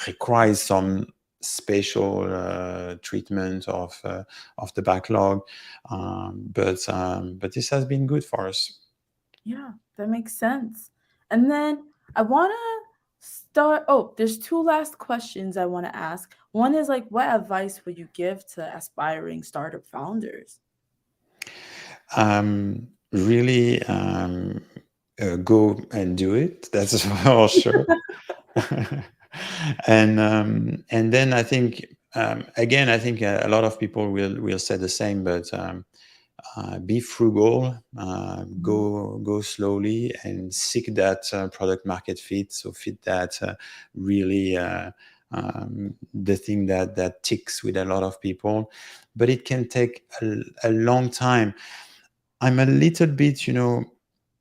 requires some special treatment of the backlog, but this has been good for us. Yeah, that makes sense. And then I want to start. Oh, there's two last questions I want to ask. One is like, what advice would you give to aspiring startup founders? Really go and do it. That's for sure. And then I think again, I think a lot of people will say the same, but be frugal, Mhm. go slowly, and seek that product market fit. So fit that really the thing that ticks with a lot of people, but it can take a long time. I'm a little bit,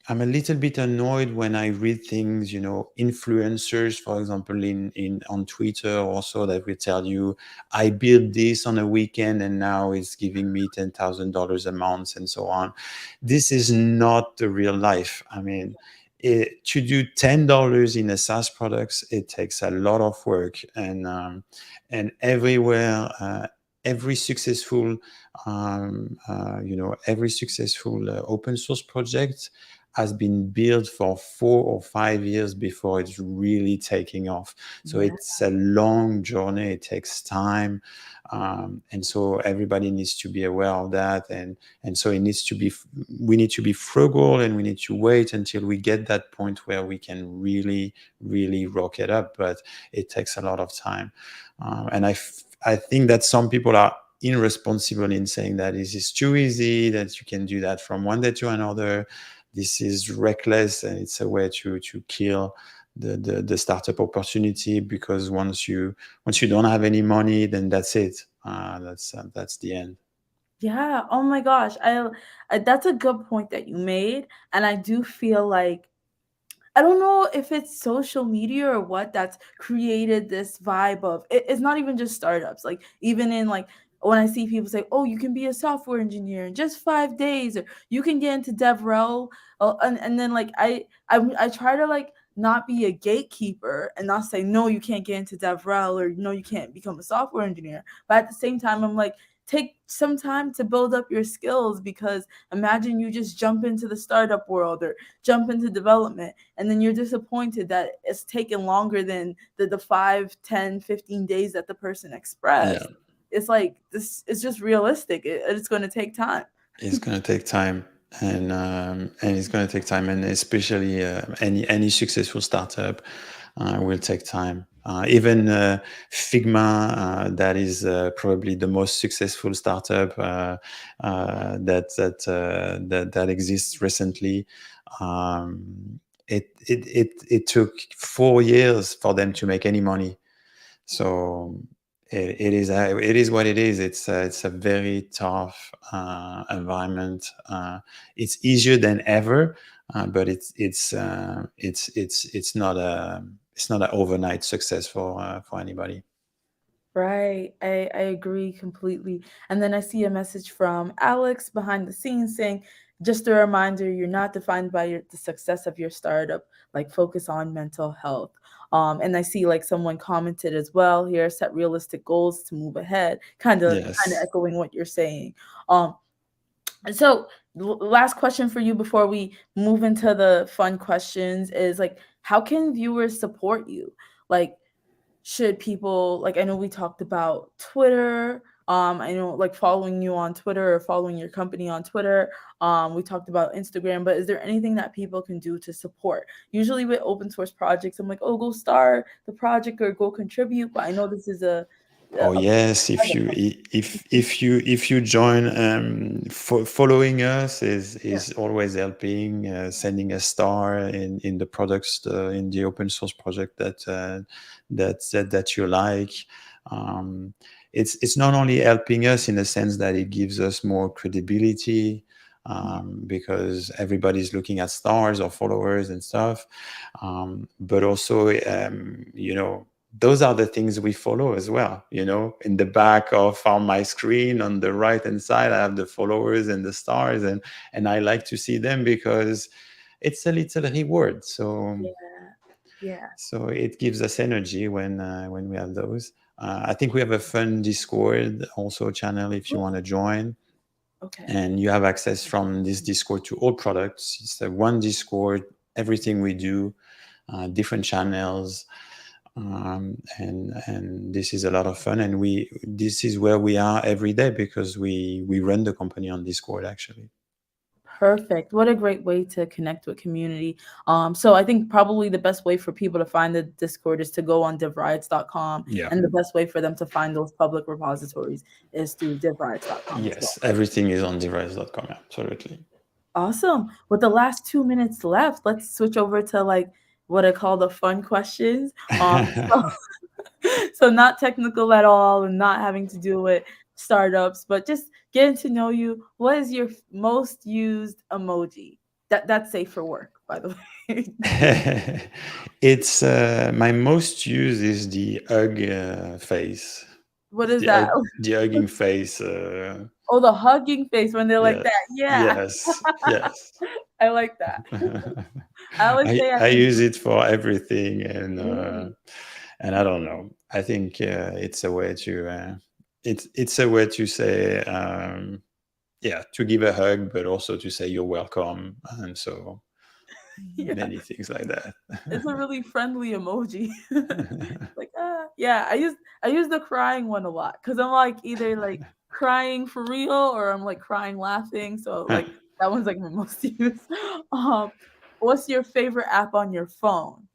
I'm a little bit annoyed when I read things, influencers, for example, in on Twitter also, that will tell you, I built this on a weekend and now it's giving me $10,000 a month and so on. This is not the real life. I mean, to do $10 in a SaaS products, it takes a lot of work, and everywhere, every successful every successful open source project has been built for 4 or 5 years before it's really taking off. So Yeah. it's a long journey. It takes time, and so everybody needs to be aware of that. And so it needs to be. We need to be frugal, and we need to wait until we get that point where we can really rock it up. But it takes a lot of time, and I think that some people are irresponsible in saying that this is too easy, that you can do that from one day to another. This is reckless, and it's a way to kill the startup opportunity, because once you don't have any money, then that's it. That's the end. Yeah. Oh my gosh. That's a good point that you made. And I do feel like I don't know if it's social media or what that's created this vibe of it's not even just startups. Like even in like when I see people say, "Oh, you can be a software engineer in just 5 days," or "You can get into DevRel," and then like I try to like not be a gatekeeper and not say no, you can't get into DevRel or no, you can't become a software engineer. But at the same time, I'm like, take some time to build up your skills because imagine you just jump into the startup world or jump into development and then you're disappointed that it's taken longer than the 5, 10, 15 days that the person Yeah, expressed. It's like this it's just realistic. It's going to take time. it's going to take time, and it's going to take time, and especially any successful startup will take time. Even Figma, that is probably the most successful startup that exists recently. It took 4 years for them to make any money. So it is what it is. It's a very tough environment. It's easier than ever, but it's not an overnight success for anybody. Right. I agree completely. And then I see a message from Alex behind the scenes saying, just a reminder, you're not defined by the success of your startup. Like, focus on mental health. And I see like someone commented as well here, set realistic goals to move ahead, kind of Yes. echoing what you're saying. Um, and so last question for you before we move into the fun questions is like, how can viewers support you? Like, should people, like, I know we talked about Twitter, I know like following you on Twitter or following your company on Twitter, we talked about Instagram, but is there anything that people can do to support? Usually with open source projects, I'm like, oh, go start the project or go contribute, but I know this is Oh a yes, if you join, following us yeah. is always helping. Sending a star in the products, in the open source project that you like. Um, it's not only helping us in the sense that it gives us more credibility, because everybody's looking at stars or followers and stuff, but also, those are the things we follow as well. In the back of on my screen on the right hand side, I have the followers and the stars, and I like to see them because it's a little reward. So Yeah. Yeah. so it gives us energy when we have those. I think we have a fun Discord also channel if you want to join, Okay. and you have access from this Discord to all products. It's a one Discord, everything we do, different channels, and this is a lot of fun. And this is where we are every day because we run the company on Discord actually. Perfect. What a great way to connect with community. So I think probably the best way for people to find the Discord is to go on divriots.com, Yeah. and the best way for them to find those public repositories is through divriots.com as well. Yes, everything is on device.com. Absolutely. Awesome. With the last 2 minutes left, let's switch over to like what I call the fun questions. So not technical at all and not having to do with startups, but just getting to know you. What is your most used emoji? That's safe for work, by the way. It's my most used is the hug face. What is The that? the hugging face. Oh, the hugging face when they're like Yes, that. Yeah, yes, yes. I like that. I always say I I use. use it for everything, Really? and I don't know. I think it's a way to it's a way to say, yeah, to give a hug, but also to say you're welcome, and so Yeah, many things like that. it's a really friendly emoji. Like, yeah, I use the crying one a lot because I'm like either like crying for real or I'm like crying laughing. So like that one's like my most used. Um, what's your favorite app on your phone?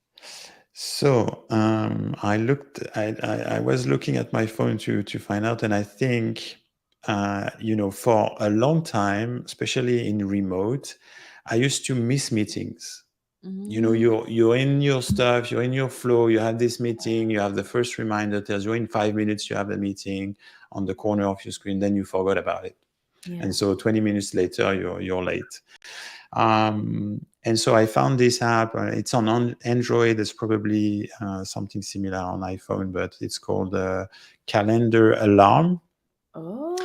So I was looking at my phone to find out, and I think, for a long time, especially in remote, I used to miss meetings. Mm, You're in your stuff, you're in your flow, you have this meeting, you have the first reminder tells you in 5 minutes you have a meeting on the corner of your screen, then you forgot about it, yeah. and so 20 minutes later you're late. And so I found this app. It's on Android. It's probably something similar on iPhone, but it's called Calendar Alarm. Oh,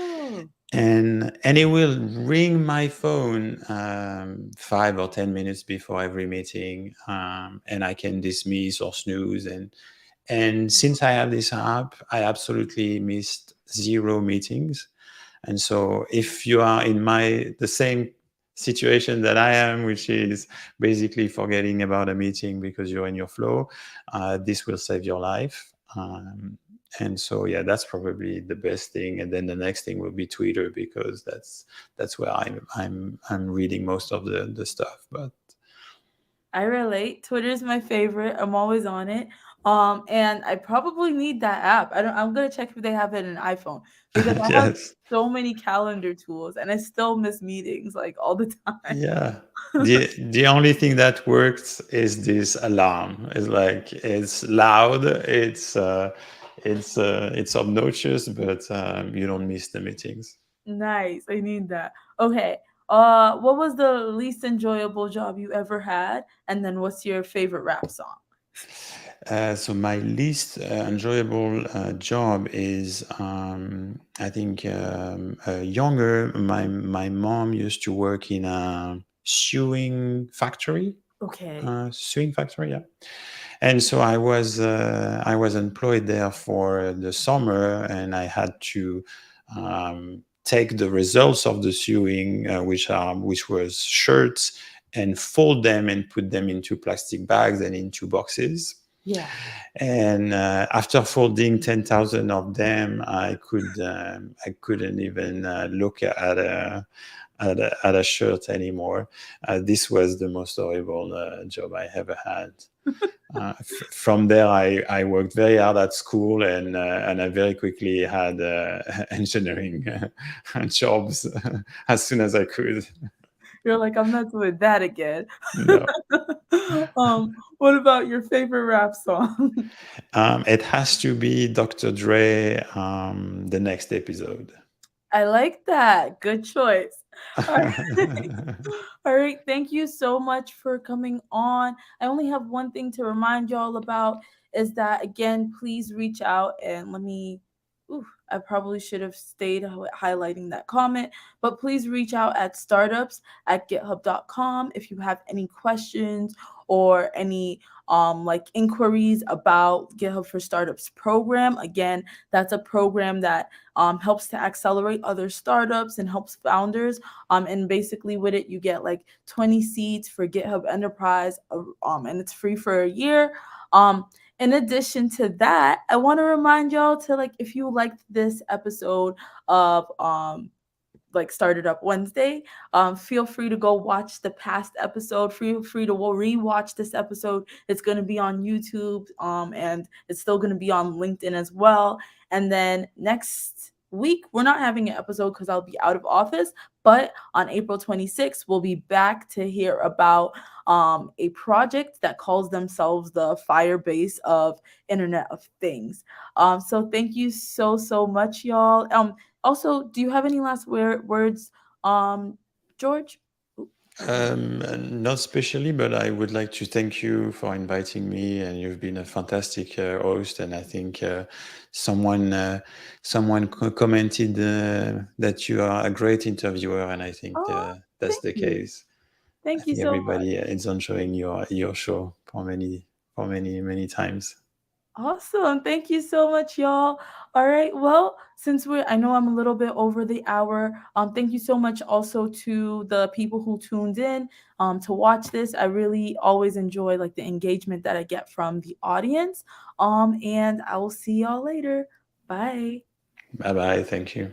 And it will ring my phone 5 or 10 minutes before every meeting, and I can dismiss or snooze. And since I have this app, I absolutely missed zero meetings. And so if you are in the same situation that I am, which is basically forgetting about a meeting because you're in your flow, this will save your life. And so, yeah, that's probably the best thing. And then the next thing will be Twitter, because that's where I'm reading most of the stuff. But I relate. Twitter's my favorite. I'm always on it. And I probably need that app. I'm gonna check if they have it in iPhone because I have yes, so many calendar tools and I still miss meetings like all the time. yeah. The only thing that works is this alarm. It's like it's loud. It's obnoxious, but you don't miss the meetings. Nice. I need that. Okay. What was the least enjoyable job you ever had? And then what's your favorite rap song? So my least enjoyable job is, I think, younger. My mom used to work in a Okay. sewing factory, yeah. And so I was employed there for the summer, and I had to take the results of the sewing, which was shirts, and fold them and put them into plastic bags and into boxes. Yeah. And after folding 10,000 of them, I couldn't even look at a shirt anymore. This was the most horrible job I ever had. From there, I worked very hard at school, and I very quickly had engineering jobs as soon as I could. You're like, I'm not doing that again. No. What about your favorite rap song? It has to be Dr. Dre, the next episode. I like that. Good choice. All right. All right. Thank you so much for coming on. I only have one thing to remind y'all about is that, again, please reach out and let me. Ooh, I probably should have stayed highlighting that comment, but please reach out at startups@github.com if you have any questions or any like inquiries about GitHub for Startups program. Again, that's a program that helps to accelerate other startups and helps founders. And basically, with it, you get like 20 seats for GitHub Enterprise, and it's free for a year. In addition to that, I want to remind y'all to like if you liked this episode of like started up Wednesday. Feel free to go watch the past episode. Feel free to rewatch this episode. It's going to be on YouTube, and it's still going to be on LinkedIn as well. And then next week, we're not having an episode because I'll be out of office. But on April 26th, we'll be back to hear about a project that calls themselves the Firebase of Internet of Things. So thank you so much, y'all. Also, do you have any last words, George? Not especially, but I would like to thank you for inviting me, and you've been a fantastic host. And I think someone commented that you are a great interviewer, and I think Oh, that's thank the you. case. I Thank you think so much. everybody is enjoying your show for many times. Awesome. Thank you so much, y'all. All right. Well, since I know I'm a little bit over the hour. Thank you so much also to the people who tuned in to watch this. I really always enjoy like the engagement that I get from the audience. And I will see y'all later. Bye. Bye bye. Thank you.